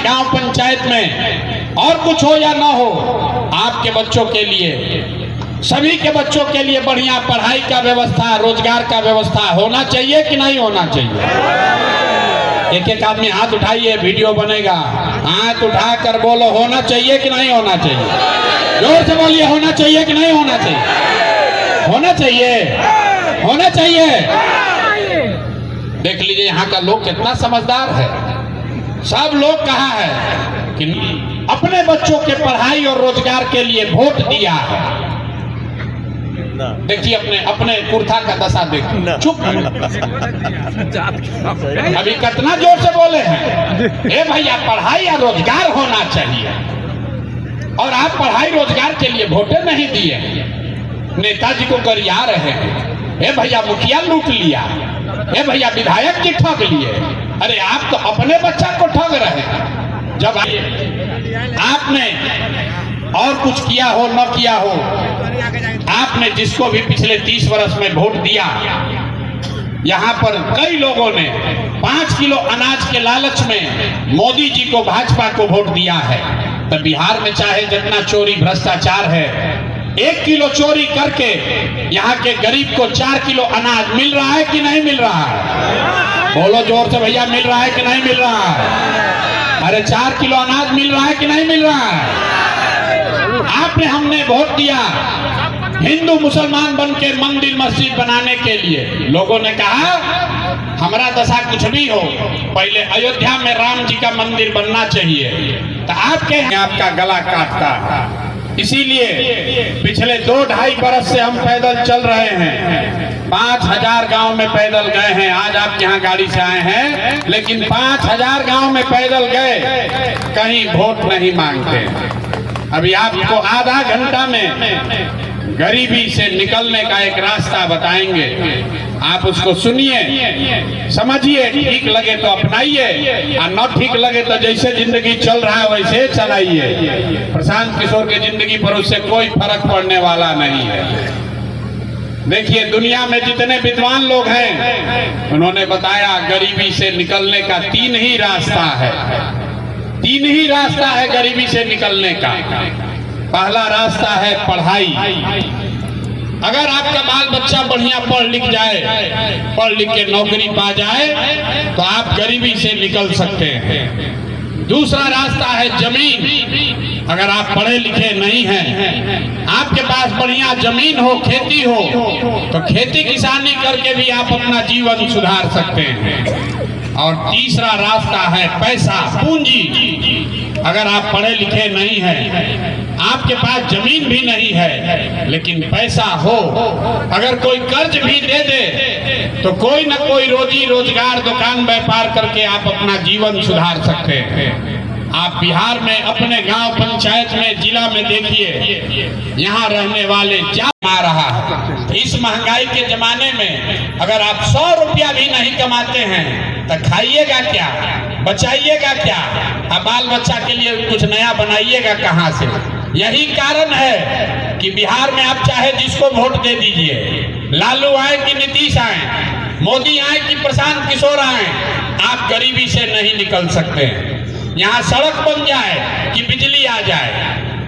गांव पंचायत में और कुछ हो या ना हो, आपके बच्चों के लिए, सभी के बच्चों के लिए बढ़िया पढ़ाई का व्यवस्था, रोजगार का व्यवस्था होना चाहिए कि नहीं होना चाहिए? एक एक आदमी हाथ उठाइए, वीडियो बनेगा। हाथ उठाकर बोलो, होना चाहिए कि नहीं होना चाहिए? जोर से बोलिए, होना चाहिए कि नहीं होना चाहिए? होना चाहिए, होना चाहिए। देख लीजिए यहाँ का लोग कितना समझदार है। सब लोग कहा है कि अपने बच्चों के पढ़ाई और रोजगार के लिए वोट दिया है। देखिए अपने अपने कुर्ता का दशा देखिए। चुप अभी कितना जोर से बोले हैं। ए भैया, पढ़ाई और रोजगार होना चाहिए, और आप पढ़ाई रोजगार के लिए वोटे नहीं दिए। नेताजी को गरिया रहे हैं। ए भैया, मुखिया लूट लिया। ए भैया, विधायक जी ठग लिए। अरे आप तो अपने बच्चा को ठग रहे हैं। जब आपने और कुछ किया हो न किया हो, आपने जिसको भी पिछले 30 वर्ष में वोट दिया, यहाँ पर कई लोगों ने 5 किलो अनाज के लालच में मोदी जी को, भाजपा को वोट दिया है। तो बिहार में चाहे जितना चोरी भ्रष्टाचार है, 1 किलो चोरी करके यहाँ के गरीब को 4 किलो अनाज मिल रहा है कि नहीं मिल रहा है? बोलो जोर से भैया, मिल रहा है कि नहीं मिल रहा है? अरे 4 किलो अनाज मिल रहा है कि नहीं मिल रहा है? आपने, हमने वोट दिया हिंदू मुसलमान बन के मंदिर मस्जिद बनाने के लिए। लोगों ने कहा हमारा दशा कुछ भी हो, पहले अयोध्या में राम जी का मंदिर बनना चाहिए। तो आपका गला काटता। इसीलिए पिछले 2-2.5 बरस से हम पैदल चल रहे हैं। 5000 गांव में पैदल गए हैं। आज आप यहाँ गाड़ी से आए हैं, लेकिन 5000 गांव में पैदल गए, कहीं वोट नहीं मांगते। अभी आपको आधा घंटा में गरीबी से निकलने का एक रास्ता बताएंगे। आप उसको सुनिए, समझिए, ठीक लगे तो अपनाइए, और न ठीक लगे तो जैसे जिंदगी चल रहा है वैसे चलाइए। प्रशांत किशोर की जिंदगी पर उससे कोई फर्क पड़ने वाला नहीं है। देखिए दुनिया में जितने विद्वान लोग हैं, उन्होंने बताया गरीबी से निकलने का 3 ही रास्ता है। 3 ही रास्ता है गरीबी से निकलने का। पहला रास्ता है पढ़ाई। अगर आपका बाल बच्चा बढ़िया पढ़ लिख जाए, पढ़ लिख के नौकरी पा जाए, तो आप गरीबी से निकल सकते हैं। दूसरा रास्ता है जमीन। अगर आप पढ़े लिखे नहीं हैं, आपके पास बढ़िया जमीन हो, खेती हो, तो खेती किसानी करके भी आप अपना जीवन सुधार सकते हैं। और तीसरा रास्ता है पैसा, पूंजी। अगर आप पढ़े लिखे नहीं हैं, आपके पास जमीन भी नहीं है, लेकिन पैसा हो, अगर कोई कर्ज भी दे दे, तो कोई न कोई रोजी रोजगार, दुकान व्यापार करके आप अपना जीवन सुधार सकते हैं। आप बिहार में अपने गांव पंचायत में, जिला में देखिए, यहाँ रहने वाले क्या आ रहा है। इस महंगाई के जमाने में अगर आप 100 रुपया भी नहीं कमाते हैं तो खाइएगा क्या, बचाइएगा क्या, अब बाल बच्चा के लिए कुछ नया बनाइएगा कहाँ से? यही कारण है कि बिहार में आप चाहे जिसको वोट दे दीजिए, लालू आए कि नीतीश आए, मोदी आए कि प्रशांत किशोर आए, आप गरीबी से नहीं निकल सकते। यहाँ सड़क बन जाए कि बिजली आ जाए,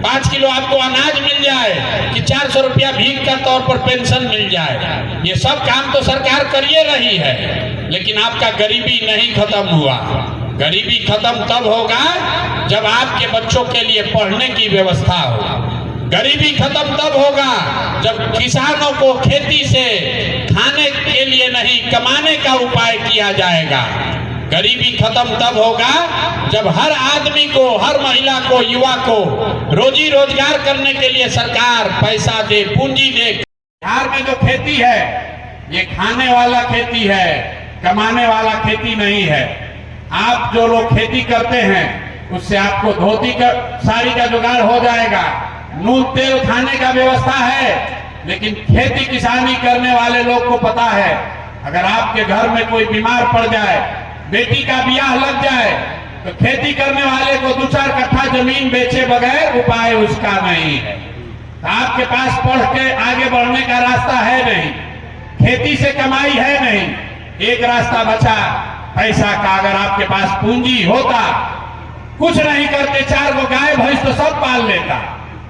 5 किलो आपको अनाज मिल जाए कि 400 रुपया भीख का तौर पर पेंशन मिल जाए, ये सब काम तो सरकार करिए रही है, लेकिन आपका गरीबी नहीं खत्म हुआ। गरीबी खत्म तब होगा जब आपके बच्चों के लिए पढ़ने की व्यवस्था हो। गरीबी खत्म तब होगा जब किसानों को खेती से खाने के लिए नहीं, कमाने का उपाय किया जाएगा। गरीबी खत्म तब होगा जब हर आदमी को, हर महिला को, युवा को रोजी रोजगार करने के लिए सरकार पैसा दे, पूंजी दे। बिहार में जो खेती है, ये खाने वाला खेती है, कमाने वाला खेती नहीं है। आप जो लोग खेती करते हैं, उससे आपको धोती का, साड़ी का जुगाड़ हो जाएगा, नून तेल खाने का व्यवस्था है। लेकिन खेती किसानी करने वाले लोग को पता है, अगर आपके घर में कोई बीमार पड़ जाए, बेटी का ब्याह लग जाए, तो खेती करने वाले को 2-4 कट्ठा जमीन बेचे बगैर उपाय उसका नहीं है। तो आपके पास पढ़ के आगे बढ़ने का रास्ता है नहीं, खेती से कमाई है नहीं। एक रास्ता बचा पैसा का। अगर आपके पास पूंजी होता कुछ नहीं करते, 4 गो गाय भैंस तो सब पाल लेता,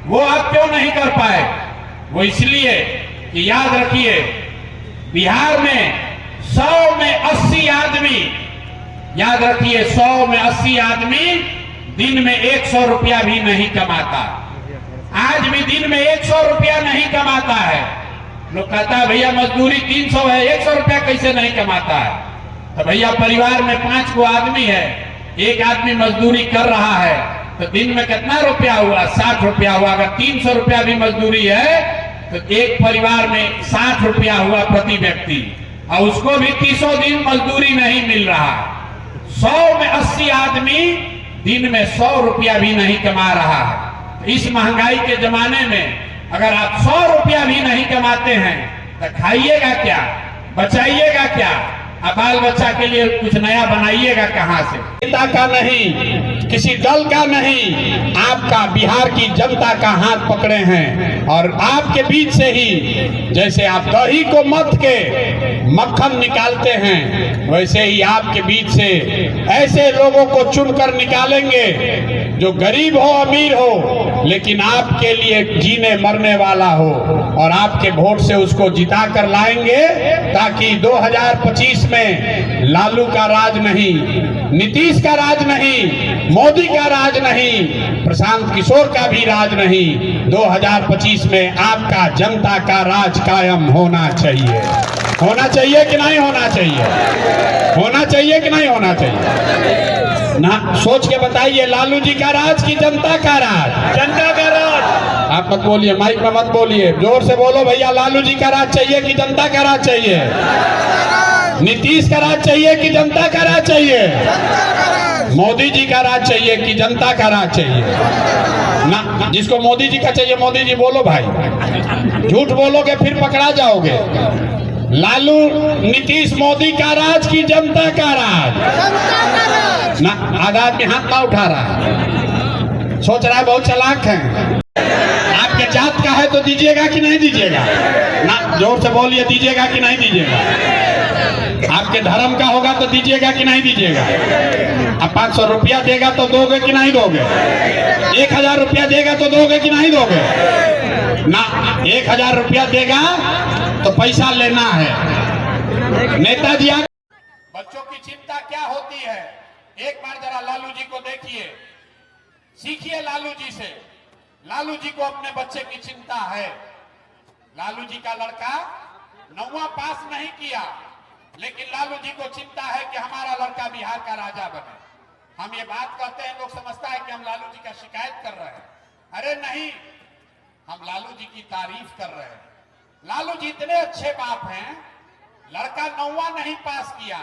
वो आप क्यों नहीं कर पाए? वो इसलिए कि याद रखिए, बिहार में 100 में 80 आदमी, याद रखिए 100 में 80 आदमी दिन में 100 रुपया भी नहीं कमाता। आज भी दिन में 100 रुपया नहीं कमाता है। लोग कहता है भैया मजदूरी 300 है, 100 रुपया कैसे नहीं कमाता है? तो भैया परिवार में 5 गो आदमी है, एक आदमी मजदूरी कर रहा है तो दिन में कितना रुपया हुआ? 60 रुपया हुआ। अगर 300 रुपया भी मजदूरी है तो एक परिवार में 60 रुपया हुआ प्रति व्यक्ति, और उसको भी 300 दिन मजदूरी नहीं मिल रहा। 100 में 80 आदमी दिन में 100 रुपया भी नहीं कमा रहा है। इस महंगाई के जमाने में अगर आप 100 रुपया भी नहीं कमाते हैं तो खाइएगा क्या, बचाइएगा क्या, अब बाल बच्चा के लिए कुछ नया बनाइएगा कहां से? नेता का नहीं, किसी दल का नहीं, आपका बिहार की जनता का हाथ पकड़े हैं। और आपके बीच से ही जैसे आप दही को मथ के मक्खन निकालते हैं, वैसे ही आपके बीच से ऐसे लोगों को चुनकर निकालेंगे जो गरीब हो अमीर हो, लेकिन आपके लिए जीने मरने वाला हो, और आपके वोट से उसको जिता कर लाएंगे ताकि 2025 में लालू का राज नहीं, नीतीश का राज नहीं, मोदी का राज नहीं, प्रशांत किशोर का भी राज नहीं, 2025 में आपका जनता का राज कायम होना चाहिए। होना चाहिए कि नहीं होना चाहिए? होना चाहिए कि नहीं होना चाहिए? ना सोच के बताइए, लालू जी का राज की जनता का राज? जनता का राज। आप मत बोलिए, माइक में मत बोलिए, जोर से बोलो भैया। लालू जी का राज चाहिए कि जनता का राज चाहिए? नीतीश का राज चाहिए कि जनता का राज चाहिए? मोदी जी का राज चाहिए कि जनता का राज चाहिए? ना, जिसको मोदी जी का चाहिए मोदी जी बोलो भाई, झूठ बोलोगे फिर पकड़ा जाओगे। लालू नीतीश मोदी का राज की जनता का राज? ना, आधा आदमी हाथ ना उठा रहा है, सोच रहा है बहुत चालाक है। आपके जात का है तो दीजिएगा कि नहीं दीजिएगा? ना, जोर से बोलिए, दीजिएगा कि नहीं दीजिएगा? आपके धर्म का होगा तो दीजिएगा कि नहीं दीजिएगा? अब 500 रुपया देगा तो दोगे कि नहीं दोगे? 1000 रुपया देगा तो दोगे कि नहीं दोगे? ना, 1000 रुपया देगा तो पैसा लेना है। नेताजी बच्चों की चिंता क्या होती है, एक बार जरा लालू जी को देखिए, सीखिए लालू जी से। लालू जी को अपने बच्चे की चिंता है। लालू जी का लड़का 9वां पास नहीं किया, लेकिन लालू जी को चिंता है कि हमारा लड़का बिहार का राजा बने। हम ये बात कहते हैं, लोग समझता है कि हम लालू जी का शिकायत कर रहे हैं। अरे नहीं, हम लालू जी की तारीफ कर रहे हैं। लालू जी इतने अच्छे बाप हैं, लड़का 9वां नहीं पास किया,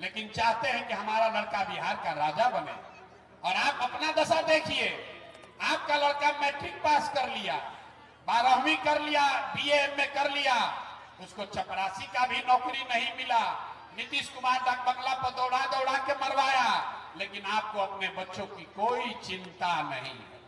लेकिन चाहते हैं कि हमारा लड़का बिहार का राजा बने। और आप अपना दशा देखिए, आपका लड़का मैट्रिक पास कर लिया, 12वीं कर लिया, BA में कर लिया, उसको चपरासी का भी नौकरी नहीं मिला, नीतीश कुमार डाक बंगला पर दौड़ा दौड़ा के मरवाया, लेकिन आपको अपने बच्चों की कोई चिंता नहीं है।